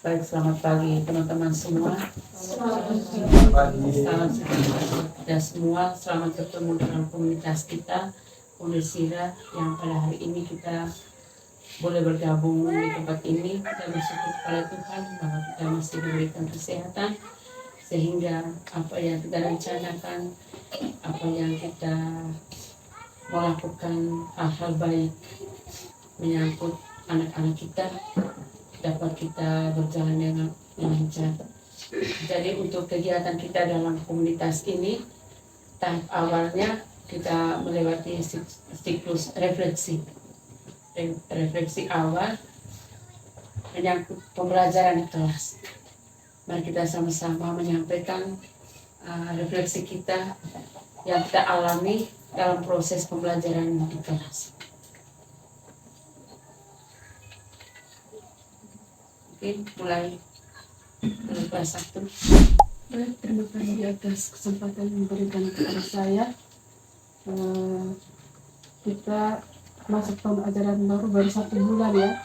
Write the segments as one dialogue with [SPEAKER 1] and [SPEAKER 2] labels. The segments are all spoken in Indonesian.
[SPEAKER 1] Baik, selamat pagi teman-teman semua. Salam sejahtera kita semua. Selamat bertemu dalam komunitas kita, Kondisira, yang pada hari ini kita boleh bergabung di tempat ini. Kita bersyukur kepada Tuhan bahwa kita masih diberikan kesehatan, sehingga apa yang kita rencanakan, apa yang kita melakukan hal-hal baik menyangkut anak-anak kita dapat kita berjalan dengan lancar. Jadi untuk kegiatan kita dalam komunitas ini, tahap awalnya kita melewati siklus refleksi awal menyangkut pembelajaran di kelas. Mari kita sama-sama menyampaikan refleksi kita yang kita alami dalam proses pembelajaran di kelas. Oke, mulai dari kelas 1.
[SPEAKER 2] Baik, terima kasih atas kesempatan yang diberikan kepada saya. Kita masuk tahun ajaran baru 1 bulan ya.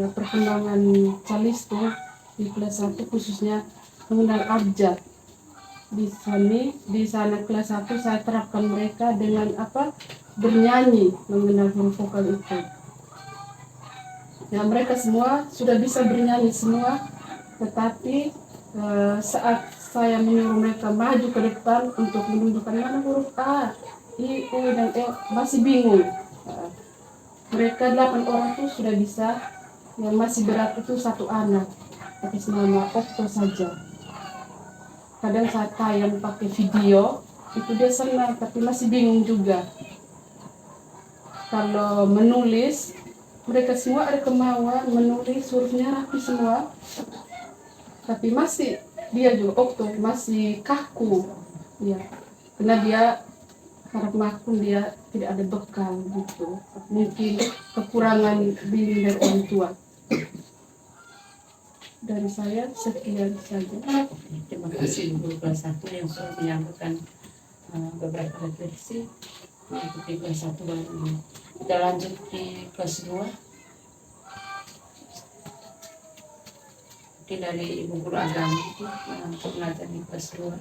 [SPEAKER 2] Perkembangan Calisto di kelas 1 khususnya mengenal abjad. Di sana kelas 1 saya terapkan mereka dengan bernyanyi mengenal huruf vokal itu. Ya, mereka semua sudah bisa bernyanyi semua, tetapi saat saya menyuruh mereka maju ke depan untuk menunjukkan mana huruf A, I, U, dan E, masih bingung. Mereka 8 orang itu sudah bisa, yang masih berat itu 1 anak, atas nama Okto saja. Kadang saat tayang pakai video, itu dia senang, tapi masih bingung juga. Kalau menulis, mereka semua ada kemauan menulis, hurufnya rapi semua, tapi masih dia juga Okto masih kaku ya, karena dia harap maklum dia tidak ada bekal gitu, mungkin kekurangan bimbing dari orang tua. Dari saya sekian saja.
[SPEAKER 1] Terima kasih guru kelas 1 yang sudah menyampaikan beberapa refleksi untuk di kelas 1 baru ini. Kita lanjut di kelas 2. Mungkin dari ibu guru agama itu yang pengajar di kelas 2.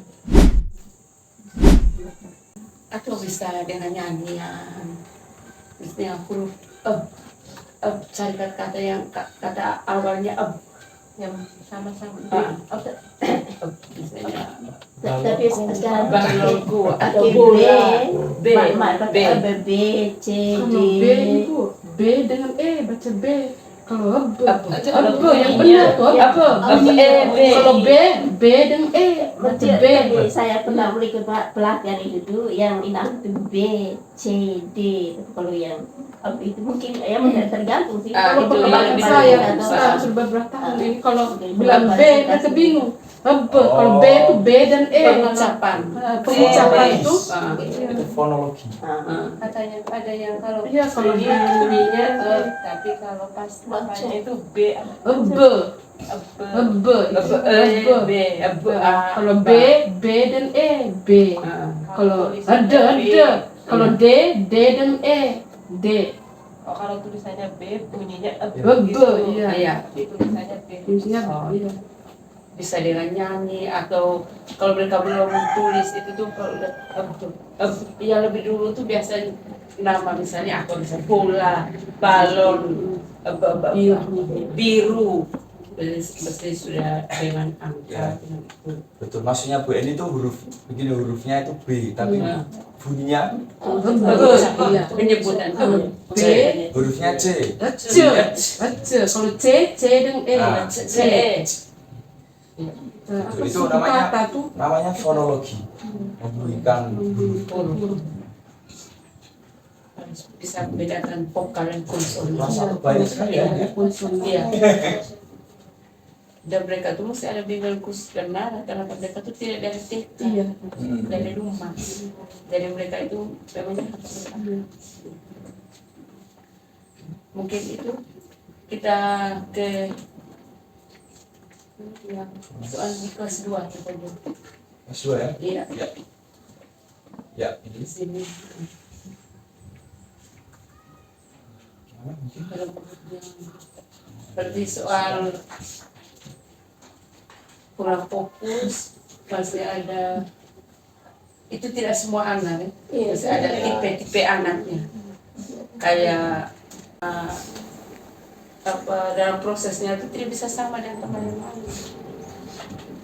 [SPEAKER 1] Atau bisa dengan nyanyian, misalnya huruf cari kata yang kata awalnya yang sama-sama misalnya
[SPEAKER 3] Tapi sekarang
[SPEAKER 1] balonku atau
[SPEAKER 3] pakai
[SPEAKER 1] bola B.
[SPEAKER 3] B, C, D.
[SPEAKER 2] Kalau B itu B dengan E, baca B. Kalau yang benar tuh kalau B dengan E, baca B.
[SPEAKER 3] Saya pernah beli ke pelatihan itu yang inang itu B, C, D. Kalau yang itu mungkin ya tergantung sih.
[SPEAKER 2] Kalau
[SPEAKER 1] itu
[SPEAKER 2] perkembangan
[SPEAKER 1] yang
[SPEAKER 2] saya sudah beberapa tahun ini, kalau bilang B mereka bingung. Kalau B itu B dan E.
[SPEAKER 1] pengucapan
[SPEAKER 2] Itu
[SPEAKER 4] Itu fonologi.
[SPEAKER 5] Katanya ada yang kalau
[SPEAKER 2] iya, kalau
[SPEAKER 5] ini bunyinya tapi kalau pas namanya itu B.
[SPEAKER 2] Kalau B dan E, B. Kalau ada. Kalau D dan E, D.
[SPEAKER 5] Oh, kalau tulisannya B bunyinya
[SPEAKER 2] Iya.
[SPEAKER 5] tulisannya B.
[SPEAKER 2] Tulisnya iya.
[SPEAKER 1] bisa dengan nyanyi, atau kalau mereka belum tulis itu tuh kalau yang lebih dulu tuh biasanya nama misalnya aku bisa bola, balon, biru, mesti sudah dengan angka.
[SPEAKER 4] Betul, maksudnya Bu Eni itu hurufnya itu B, tapi bunyinya
[SPEAKER 1] Penyebutan
[SPEAKER 2] B,
[SPEAKER 4] hurufnya C.
[SPEAKER 2] Kalau C dan E.
[SPEAKER 4] Itu namanya fonologi, membunyikan huruf.
[SPEAKER 1] Bisa membedakan vokal dan konsonan.
[SPEAKER 4] Satu banyak sekali ya.
[SPEAKER 1] Iya. Dan mereka tuh mesti ada bimbingan khusus karena mereka tuh tidak dari TK, dari rumah. Jadi mereka itu memang harus mungkin itu kita ke yang soal di kelas 2 kita lihat.
[SPEAKER 4] Kelas 2 ya?
[SPEAKER 1] Iya.
[SPEAKER 4] Ya, ini.
[SPEAKER 1] Di sini. Dalam seperti soal kurang fokus, pasti ada, itu tidak semua anak ya.
[SPEAKER 3] Iya,
[SPEAKER 1] Pasti ada tipe-tipe anaknya. Kayak dalam prosesnya itu tidak bisa sama dengan teman yang lain.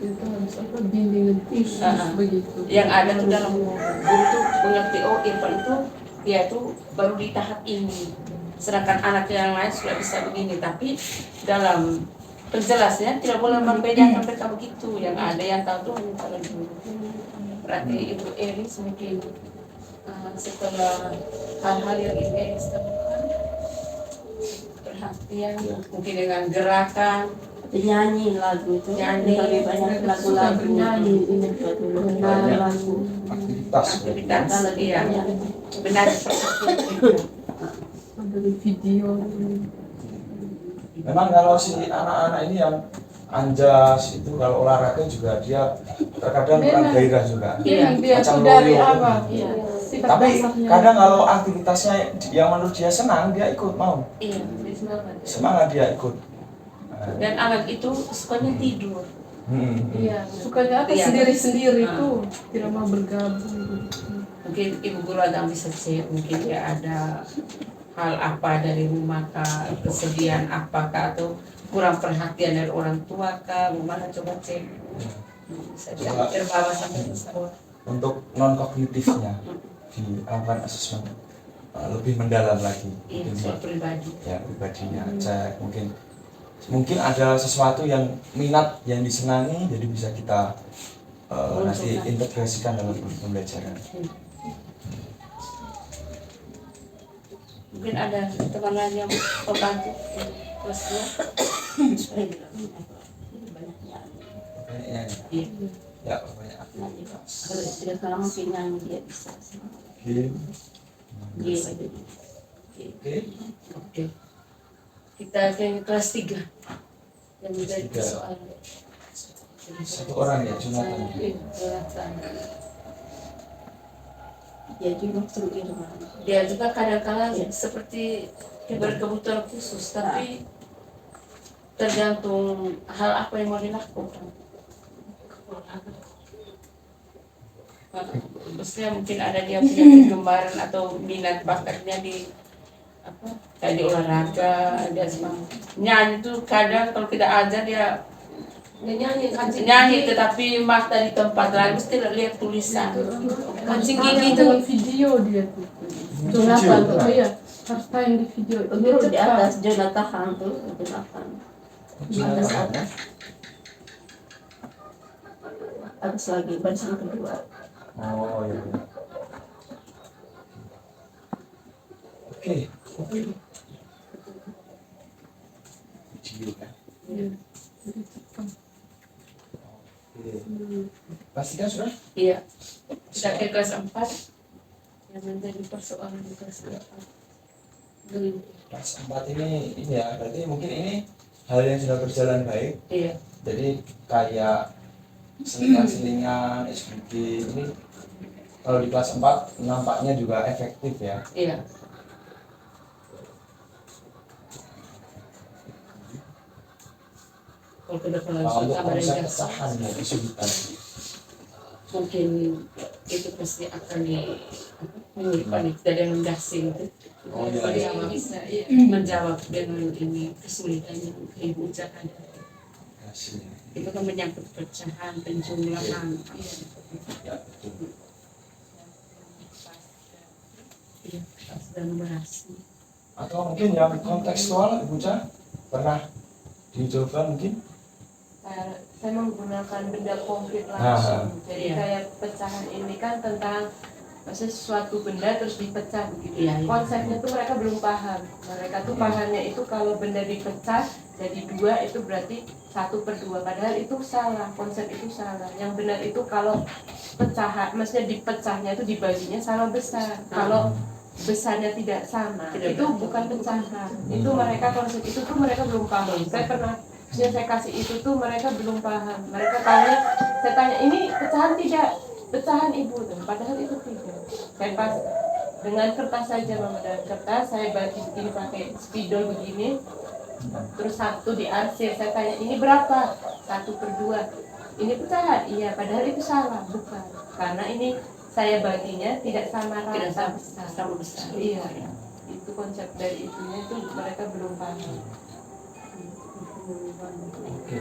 [SPEAKER 2] Itu harus bimbingan khusus begitu.
[SPEAKER 1] Yang ada tuh dalam guru tuh mengerti, oh Irfan itu dia tuh baru di tahap ini, sedangkan anak yang lain sudah bisa begini, tapi dalam penjelasnya tidak boleh membedakan mereka begitu. Yang ada yang tahu tuh hanya para guru. Berarti Ibu Eris mungkin setelah hal-hal yang Ibu Eris temukan, perhatian mungkin dengan gerakan,
[SPEAKER 3] Nyanyi lagu itu,
[SPEAKER 1] Nyanyi.
[SPEAKER 3] lebih banyak
[SPEAKER 2] Suka
[SPEAKER 3] lagu-lagu
[SPEAKER 2] bernyanyi ini.
[SPEAKER 3] dulu.
[SPEAKER 2] Benar lagu.
[SPEAKER 4] Aktivitas.
[SPEAKER 1] aktivitas,
[SPEAKER 3] lebih
[SPEAKER 1] iya,
[SPEAKER 3] banyak.
[SPEAKER 1] benar perhatian mereka.
[SPEAKER 2] Dari video.
[SPEAKER 4] Memang kalau si anak-anak ini yang anjas itu kalau olahraga juga dia terkadang kurang
[SPEAKER 2] Memang.
[SPEAKER 4] gairah juga.
[SPEAKER 2] Memang dia
[SPEAKER 4] Macam
[SPEAKER 2] tuh dari
[SPEAKER 4] loyo.
[SPEAKER 2] awal.
[SPEAKER 3] Iya.
[SPEAKER 2] Sifat
[SPEAKER 4] Tapi
[SPEAKER 2] dasarnya.
[SPEAKER 4] kadang kalau aktivitasnya yang menurut dia senang, dia ikut mau.
[SPEAKER 1] Iya, semangat.
[SPEAKER 4] Semangat dia ikut.
[SPEAKER 1] Dan anak itu sukanya tidur.
[SPEAKER 2] Iya, sukanya apa
[SPEAKER 1] Iya.
[SPEAKER 2] sendiri-sendiri
[SPEAKER 1] Ah.
[SPEAKER 2] tuh, tidak mau bergabung.
[SPEAKER 1] Mungkin ibu guru agak bisa cek, mungkin ya ada hal apa dari rumah kah, kesedihan apakah, atau kurang perhatian dari orang tua kah, gimana, coba cek. Bisa
[SPEAKER 4] Coba.
[SPEAKER 1] terbawa sampai ke sekolah.
[SPEAKER 4] Untuk non kognitifnya dilakukan asesmen lebih mendalam lagi.
[SPEAKER 1] Iya,
[SPEAKER 4] Mungkin
[SPEAKER 1] soal pribadi.
[SPEAKER 4] ya pribadinya cek mungkin ada sesuatu yang minat yang disenangi, jadi bisa kita nanti integrasikan dalam pembelajaran.
[SPEAKER 1] Mungkin ada teman lain yang membantu kelas 2.
[SPEAKER 4] Kayaknya
[SPEAKER 1] Iya.
[SPEAKER 4] ya banyak
[SPEAKER 3] Kalau sudah kalau mungkin nyanyi dia bisa.
[SPEAKER 4] game.
[SPEAKER 3] Iya.
[SPEAKER 4] Oke.
[SPEAKER 1] Oke. Kita ke kelas 3 yang menjadi
[SPEAKER 4] Kelas 3.
[SPEAKER 1] soal
[SPEAKER 4] Satu orang ya, Jonathan.
[SPEAKER 1] Jonathan.
[SPEAKER 3] Dia juga suruh Irma.
[SPEAKER 1] Dia juga kadang-kadang
[SPEAKER 3] Iya.
[SPEAKER 1] seperti berkebutuhan khusus, tapi tergantung hal apa yang mau dilakukan. Maksudnya mungkin ada dia punya kegemaran atau minat bakatnya di apa, kayak di olahraga, dia semangat. Nyanyi tuh kadang kalau kita ajar dia nyanyi tetapi mata di tempat lain, mesti lihat tulisan. Kancing gigi itu
[SPEAKER 2] Dengan video dia tuh. Jonathan tuh, oh iya, harus tayang di video.
[SPEAKER 3] Guru di atas Jonathan tuh, Jonathan.
[SPEAKER 4] Jonathan.
[SPEAKER 3] Atas lagi barisan kedua.
[SPEAKER 4] Oh iya. Oke. Video kan. Oke. Pastikan sudah?
[SPEAKER 1] iya. Sudah ke kelas 4 yang menjadi persoalan di kelas 4.
[SPEAKER 4] Kelas 4 ini ya, berarti mungkin ini hal yang sudah berjalan baik.
[SPEAKER 1] Iya.
[SPEAKER 4] Jadi kayak selingan-selingan SBG ini kalau di kelas 4 nampaknya juga efektif ya.
[SPEAKER 1] Iya. Kalau ke depan
[SPEAKER 4] Nah, untuk
[SPEAKER 1] tambah
[SPEAKER 4] konsep
[SPEAKER 1] ringkas,
[SPEAKER 4] pecahan ya kesulitan.
[SPEAKER 1] mungkin itu pasti akan menyimpan dari yang mendasing itu.
[SPEAKER 4] Oh, iya.
[SPEAKER 1] Menjawab dengan ini kesulitan yang ibu ucapkan.
[SPEAKER 4] Hasilnya.
[SPEAKER 1] Itu kan menyangkut pecahan, penjumlahan.
[SPEAKER 4] Ya, betul.
[SPEAKER 1] Iya, sudah berhasil.
[SPEAKER 4] Atau mungkin yang kontekstual Ibu Ca pernah dicoba mungkin?
[SPEAKER 5] Saya menggunakan benda konkret
[SPEAKER 4] Ah,
[SPEAKER 5] langsung. Jadi
[SPEAKER 1] iya.
[SPEAKER 5] kayak pecahan ini kan tentang maksudnya suatu benda terus dipecah gitu.
[SPEAKER 1] Iya, iya.
[SPEAKER 5] Konsepnya tuh mereka belum paham. Mereka tuh pahamnya itu kalau benda dipecah jadi 2 itu berarti 1/2. Padahal itu salah, konsep itu salah. Yang benar itu kalau pecahan, maksudnya dipecahnya itu dibaginya sama besar. Kalau besarnya tidak sama,
[SPEAKER 1] Tidak
[SPEAKER 5] itu
[SPEAKER 1] benar.
[SPEAKER 5] bukan pecahan. Itu mereka konsep itu tuh mereka belum paham. Saya pernah saya kasih itu tuh mereka belum paham. Mereka tanya, saya tanya ini pecahan tidak? Pecahan ibu tuh, padahal itu tidak. Saya pas dengan kertas saja mama, dan kertas saya bagi begini pakai spidol begini, Terus satu diarsir, saya tanya ini berapa? 1/2. Ini pecahan? Iya, padahal itu salah, bukan. Karena ini saya baginya tidak sama rata.
[SPEAKER 1] Tidak sama
[SPEAKER 5] besar.
[SPEAKER 1] sama besar.
[SPEAKER 5] Iya, itu konsep dari itunya itu mereka belum paham.
[SPEAKER 4] Oke.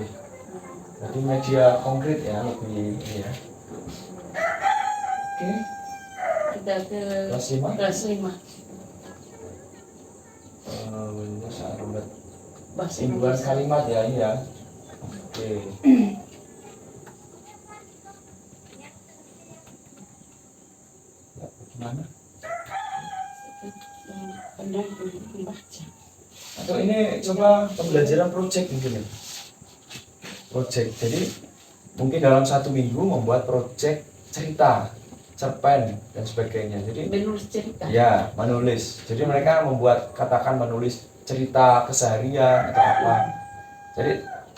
[SPEAKER 4] Jadi media konkret ya lebih ini ya. Oke.
[SPEAKER 1] Kita ke
[SPEAKER 4] Kelas 5.
[SPEAKER 1] kelas 5
[SPEAKER 4] Bahasa Arab.
[SPEAKER 1] bahasa
[SPEAKER 4] Imbuhan
[SPEAKER 1] Indonesia.
[SPEAKER 4] kalimat ya ini ya. Oke. Ya, bagaimana?
[SPEAKER 1] Pandang untuk membaca.
[SPEAKER 4] Atau ini coba pembelajaran project mungkin ya. Project. Jadi mungkin dalam 1 minggu membuat project cerita, cerpen dan sebagainya. Jadi
[SPEAKER 1] Menulis cerita.
[SPEAKER 4] ya menulis. Jadi mereka membuat katakan menulis cerita keseharian atau apa. Jadi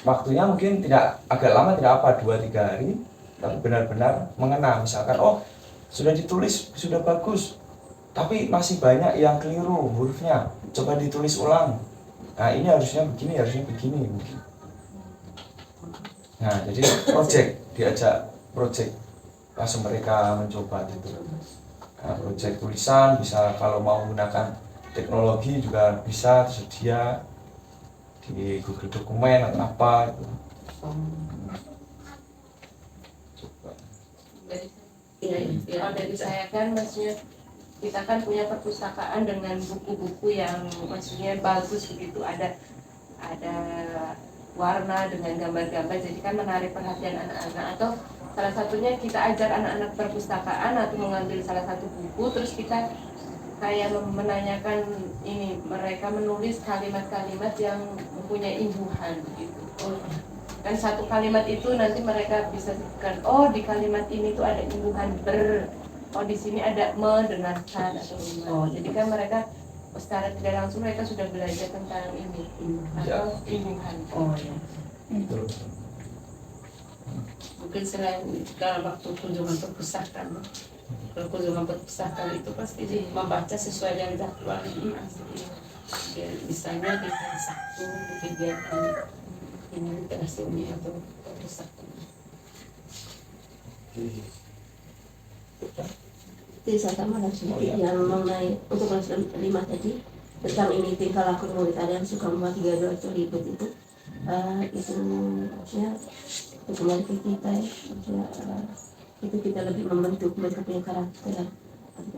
[SPEAKER 4] waktunya mungkin tidak agak lama, tidak apa 2-3 hari, tapi benar-benar mengena. Misalkan oh sudah ditulis sudah bagus, tapi masih banyak yang keliru hurufnya. Coba ditulis ulang. Nah ini harusnya begini, harusnya begini. Nah jadi project, diajak project, langsung mereka mencoba gitu. Nah, project tulisan bisa kalau mau menggunakan teknologi juga bisa tersedia di Google Dokumen atau apa gitu. Coba.
[SPEAKER 1] Iya, iya.
[SPEAKER 5] Kalau dari saya kan maksudnya kita kan punya perpustakaan dengan buku-buku yang maksudnya bagus begitu, ada warna dengan gambar-gambar, jadi kan menarik perhatian anak-anak. Atau salah satunya kita ajar anak-anak perpustakaan atau mengambil salah satu buku, terus kita kayak menanyakan ini mereka menulis kalimat-kalimat yang mempunyai imbuhan gitu. Kan satu kalimat itu nanti mereka bisa sebutkan, oh di kalimat ini tuh ada imbuhan ber, oh di sini ada mendengarkan atau gimana.
[SPEAKER 1] Oh,
[SPEAKER 5] Jadi kan mereka secara tidak langsung mereka sudah belajar tentang ini atau imbuhan.
[SPEAKER 1] Oh ya.
[SPEAKER 4] Betul.
[SPEAKER 1] Mungkin selain kalau waktu kunjungan perpustakaan, kalau kunjungan perpustakaan itu pasti membaca sesuai dengan jadwal ini. Ya, misalnya di hari Sabtu kegiatan ini literasi ini atau perpustakaan.
[SPEAKER 3] Jadi saya tambahkan sedikit
[SPEAKER 4] Oh, iya.
[SPEAKER 3] yang mengenai untuk kelas 5 tadi tentang ini tingkah laku murid, ada yang suka membuat gaduh atau ribut itu maksudnya itu kembali ke kita ya, maksudnya itu kita lebih membentuk mereka punya karakter,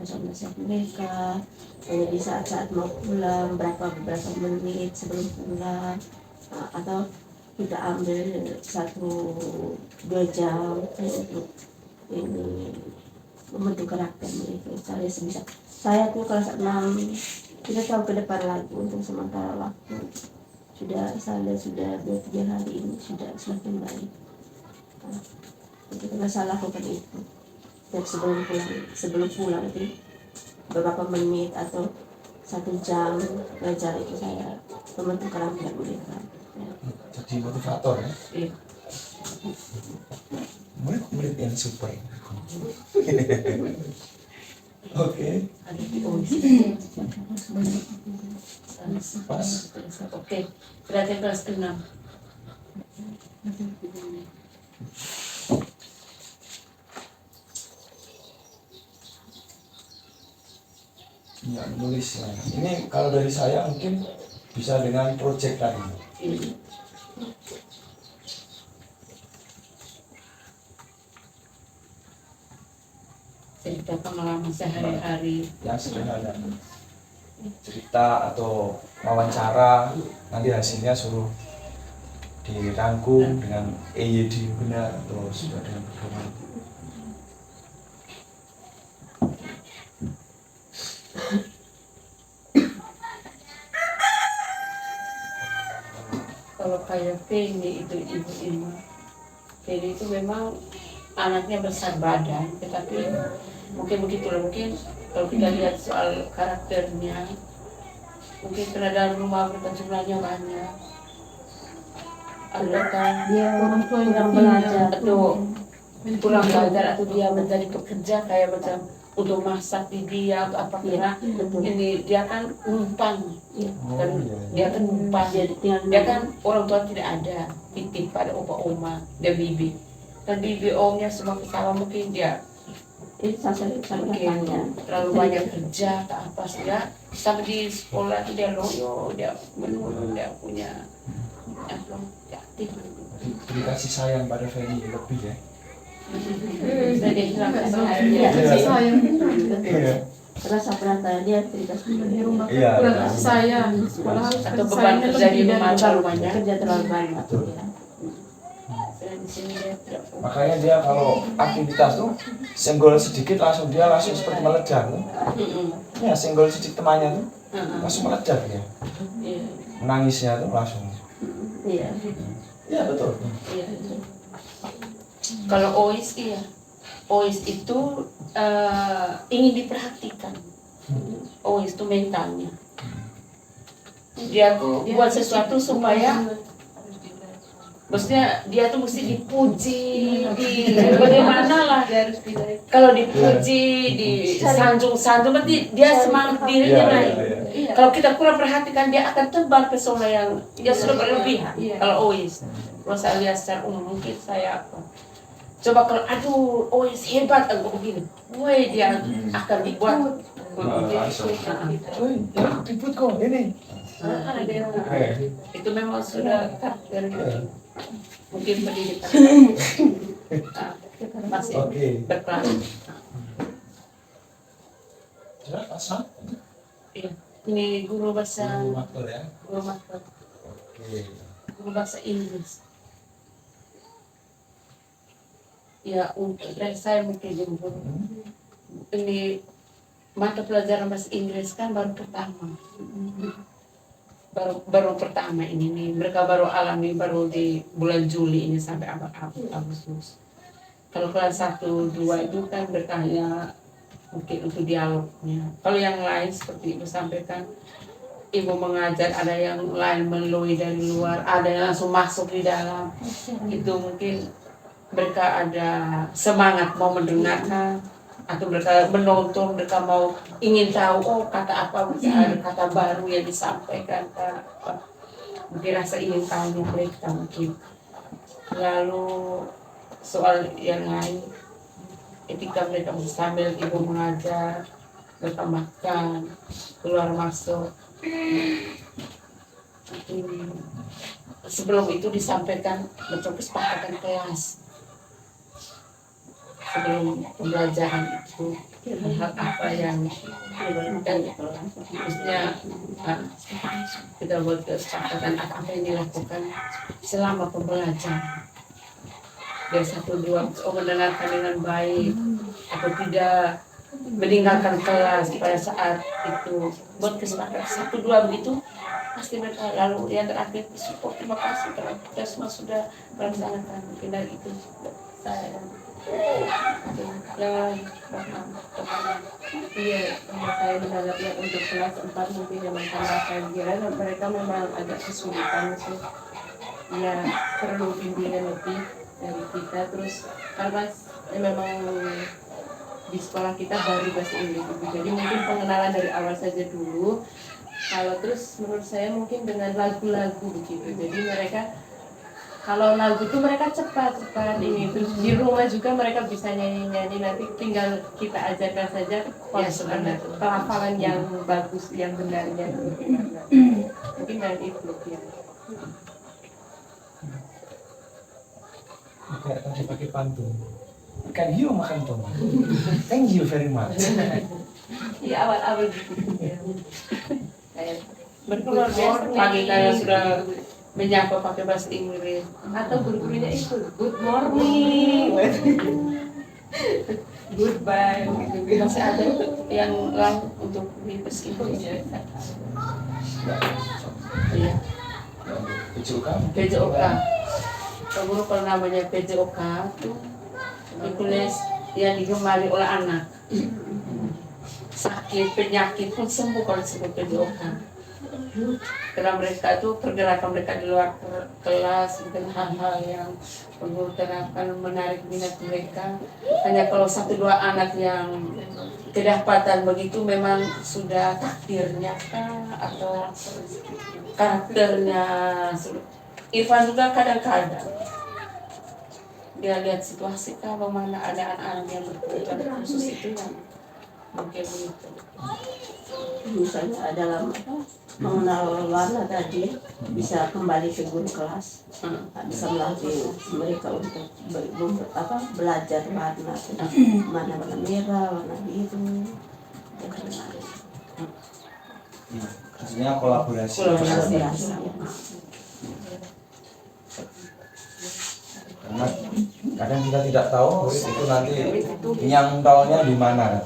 [SPEAKER 3] nasihat mereka, di saat-saat mau pulang beberapa menit sebelum pulang, atau kita ambil 1-2 jam untuk ini membentuk karakter mereka. Saya sebisa saya tuh kelas 6 kita tahu ke depan lagi untuk sementara waktu saya sudah 2-3 hari ini sudah semakin baik. Kita saya lakukan itu dan sebelum pulang itu beberapa menit atau 1 jam belajar itu saya membentuk karakter mereka ya.
[SPEAKER 4] Jadi motivator ya.
[SPEAKER 1] Iya.
[SPEAKER 4] Murid yang super. Oke.
[SPEAKER 1] Ada di OIC.
[SPEAKER 4] Pas.
[SPEAKER 1] Oke, berarti kelas 6.
[SPEAKER 4] Ya, menulis. Nah, ini kalau dari saya mungkin bisa dengan project tadi.
[SPEAKER 1] Cerita pengalaman sehari-hari.
[SPEAKER 4] Yang sederhana. Cerita atau wawancara, nanti hasilnya suruh dirangkum dengan EYD benar atau sudah dengan pedoman.
[SPEAKER 1] Kalau kayak Feni itu ibu Ima, Feni itu memang anaknya besar badan, tetapi mungkin begitulah, mungkin kalau kita lihat soal karakternya, mungkin karena dalam rumah mereka jumlahnya banyak, adakah
[SPEAKER 3] Dia
[SPEAKER 2] Orang tua yang
[SPEAKER 3] kurang
[SPEAKER 2] tinggal.
[SPEAKER 3] belajar
[SPEAKER 1] atau kurang belajar atau dia menjadi pekerja kayak macam untuk masak di dia untuk apa karena
[SPEAKER 3] betul.
[SPEAKER 1] ini dia kan numpang
[SPEAKER 4] Oh,
[SPEAKER 1] kan
[SPEAKER 4] iya.
[SPEAKER 1] dia kan numpang
[SPEAKER 3] Dia tinggal
[SPEAKER 1] dia kan orang tua tidak ada titip pada opa oma dia bibi dan bibi omnya semua kesalahan mungkin dia
[SPEAKER 3] sampai
[SPEAKER 1] mungkin terlalu banyak kerja ke apa sih ya sampai di sekolah itu dia loyo dia menurun dia punya apa ya aktif
[SPEAKER 4] Beri kasih sayang pada Feni lebih ya.
[SPEAKER 5] Jadi
[SPEAKER 3] Iya,
[SPEAKER 4] Iya.
[SPEAKER 2] sayang
[SPEAKER 4] Iya.
[SPEAKER 3] rasa perantara dia cerita
[SPEAKER 2] di rumah kan
[SPEAKER 4] Iya.
[SPEAKER 2] kurang kasih sayang, sekolah harus
[SPEAKER 1] atau
[SPEAKER 2] kasih
[SPEAKER 1] beban
[SPEAKER 2] sayangnya
[SPEAKER 1] kerja di
[SPEAKER 2] lebih
[SPEAKER 1] rumah
[SPEAKER 2] dari
[SPEAKER 1] terlalu banyak
[SPEAKER 3] kerja terlalu banyak.
[SPEAKER 4] Betul.
[SPEAKER 3] Ya.
[SPEAKER 1] dan di sini dia tidak
[SPEAKER 4] Makanya dia kalau aktivitas tuh senggol sedikit langsung seperti meledak tuh. Ya senggol sedikit temannya tuh langsung meledak ya.
[SPEAKER 1] iya
[SPEAKER 4] Menangisnya tuh langsung.
[SPEAKER 3] Iya.
[SPEAKER 4] Iya betul.
[SPEAKER 1] iya kalau Ois iya Ois itu ingin diperhatikan Ois itu mentalnya dia tuh buat sesuatu supaya maksudnya dia tuh mesti dipuji di bagaimana lah kalau dipuji disanjung-sanjung berarti dia semangat dirinya
[SPEAKER 4] Iya,
[SPEAKER 1] naik
[SPEAKER 4] iya, iya.
[SPEAKER 5] Iya.
[SPEAKER 1] kalau kita kurang perhatikan dia akan tebar pesona yang dia sudah berlebihan
[SPEAKER 5] Iya.
[SPEAKER 1] kalau Ois kalau saya lihat secara umum mungkin saya apa coba kalau aduh Ois hebat aku begini woi dia akan dibuat
[SPEAKER 4] Langsung. Woi, ribut kok ini.
[SPEAKER 1] itu memang sudah karakter
[SPEAKER 4] Iya.
[SPEAKER 1] mungkin pendidikan masih
[SPEAKER 4] Oke.
[SPEAKER 1] berperan.
[SPEAKER 4] Sudah pasang.
[SPEAKER 1] Iya. Ini guru bahasa
[SPEAKER 4] Makul ya.
[SPEAKER 1] guru mata
[SPEAKER 4] Oke.
[SPEAKER 1] guru bahasa Inggris. Ya untuk dari saya mungkin guru ini mata pelajaran bahasa Inggris kan baru pertama. Baru pertama ini nih mereka baru alami baru di bulan Juli ini sampai Agustus. Kalau kelas 1, 2 itu kan mereka ya mungkin untuk dialognya. Kalau yang lain seperti ibu sampaikan, ibu mengajar ada yang lain melalui dari luar, ada yang langsung masuk di dalam. Itu mungkin mereka ada semangat mau mendengarkan atau mereka menonton, mereka mau ingin tahu oh kata apa ada kata baru yang disampaikan apa. Mungkin rasa ingin tahu mereka mungkin. Lalu soal yang lain ketika mereka sambil ibu mengajar mereka makan keluar masuk sebelum itu disampaikan bentuk kesepakatan kelas sebelum pembelajaran itu hal apa yang maksudnya kita buat kesepakatan apa yang dilakukan selama pembelajaran dari 1, 2 mendengarkan dengan baik atau tidak meninggalkan kelas pada saat itu buat kesepakatan 1, 2 begitu pasti mereka lalu yang terakhir support terima kasih karena kita semua sudah melaksanakan mungkin dari itu saya dan
[SPEAKER 5] Iya, saya menanggapnya untuk kelas 4 mungkin yang tambah kajian mereka memang agak kesulitan sih. Ya perlu bimbingan lebih dari kita terus karena memang di sekolah kita baru bahasa Inggris itu jadi mungkin pengenalan dari awal saja dulu. Kalau terus menurut saya mungkin dengan lagu-lagu begitu. Jadi mereka kalau lagu itu mereka cepat ini terus di rumah juga mereka bisa nyanyi nanti tinggal kita ajarkan saja
[SPEAKER 1] Ya, sebenarnya.
[SPEAKER 5] pelafalan yang bagus yang benarnya mungkin dengan itu ya.
[SPEAKER 4] Kayak tadi pakai pantun. Can you makan tomat? Thank you very much.
[SPEAKER 5] Di awal-awal gitu ya. Kayak
[SPEAKER 1] berkeluar biasa pagi kayak sudah menyapa pakai bahasa Inggris
[SPEAKER 5] atau guru-gurunya itu good morning goodbye gitu
[SPEAKER 1] masih ada yang lain untuk di Inggris iya
[SPEAKER 4] PJOK.
[SPEAKER 1] PJOK kamu kalau namanya PJOK tuh ditulis yang digemari oleh anak sakit penyakit pun sembuh kalau disebut PJOK Karena mereka itu pergerakan mereka di luar kelas dengan hal-hal yang perlu akan menarik minat mereka. Hanya kalau 1-2 anak yang kedapatan begitu memang sudah takdirnya kah atau karakternya. Irfan juga kadang-kadang dia lihat situasi kah bagaimana ada anak-anak yang berkebutuhan khusus itu yang mungkin begitu.
[SPEAKER 3] Misalnya dalam mengenal warna tadi bisa kembali ke guru kelas, bisa melatih mereka untuk belajar warna, mana warna merah, warna biru, dan lain-lain.
[SPEAKER 4] Maksudnya kolaborasi. Karena kadang kita tidak tahu itu nanti nyantolnya di mana.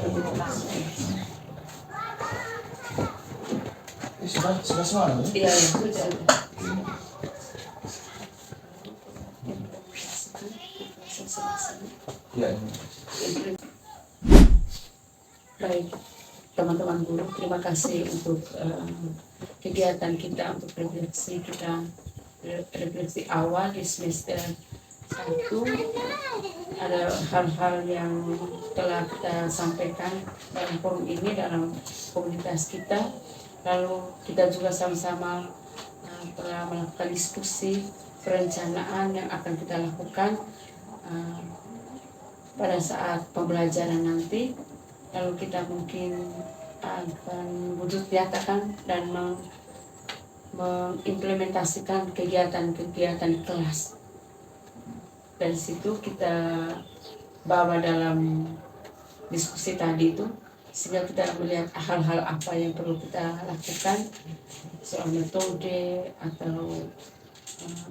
[SPEAKER 4] Sudah semua nih?
[SPEAKER 1] Iya, sudah.
[SPEAKER 4] Iya.
[SPEAKER 1] Baik, teman-teman guru, terima kasih untuk kegiatan kita untuk refleksi awal di semester 1. Ada hal-hal yang telah kita sampaikan dalam forum ini, dalam komunitas kita. Lalu kita juga sama-sama telah melakukan diskusi perencanaan yang akan kita lakukan pada saat pembelajaran nanti. Lalu kita mungkin akan wujud nyatakan dan mengimplementasikan kegiatan-kegiatan kelas. Dari situ kita bawa dalam diskusi tadi itu, sehingga kita melihat hal-hal apa yang perlu kita lakukan, soal metode atau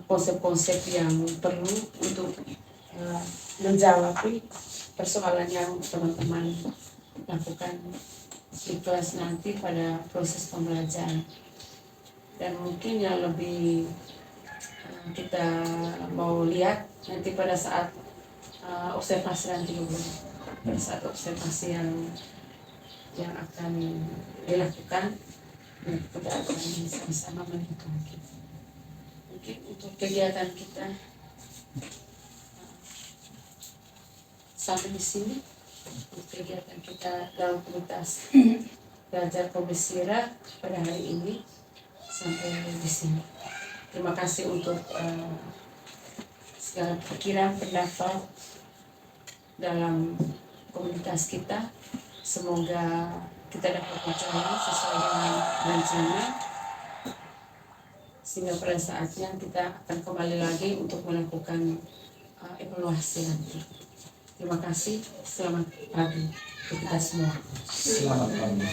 [SPEAKER 1] konsep-konsep yang perlu untuk menjawab persoalan yang teman-teman lakukan di kelas nanti pada proses pembelajaran. Dan mungkin yang lebih kita mau lihat nanti pada saat observasi nanti dulu, pada saat observasi yang akan dilakukan, kita akan sama-sama melihat lagi. Mungkin untuk kegiatan kita sampai di sini, untuk kegiatan kita dalam komunitas belajar Komesira pada hari ini sampai di sini. Terima kasih untuk segala pikiran, pendapat dalam komunitas kita. Semoga kita dapat berjalan sesuai dengan rencana, sehingga pada saatnya kita akan kembali lagi untuk melakukan evaluasi nanti. Terima kasih, selamat pagi untuk kita semua.
[SPEAKER 4] Selamat pagi.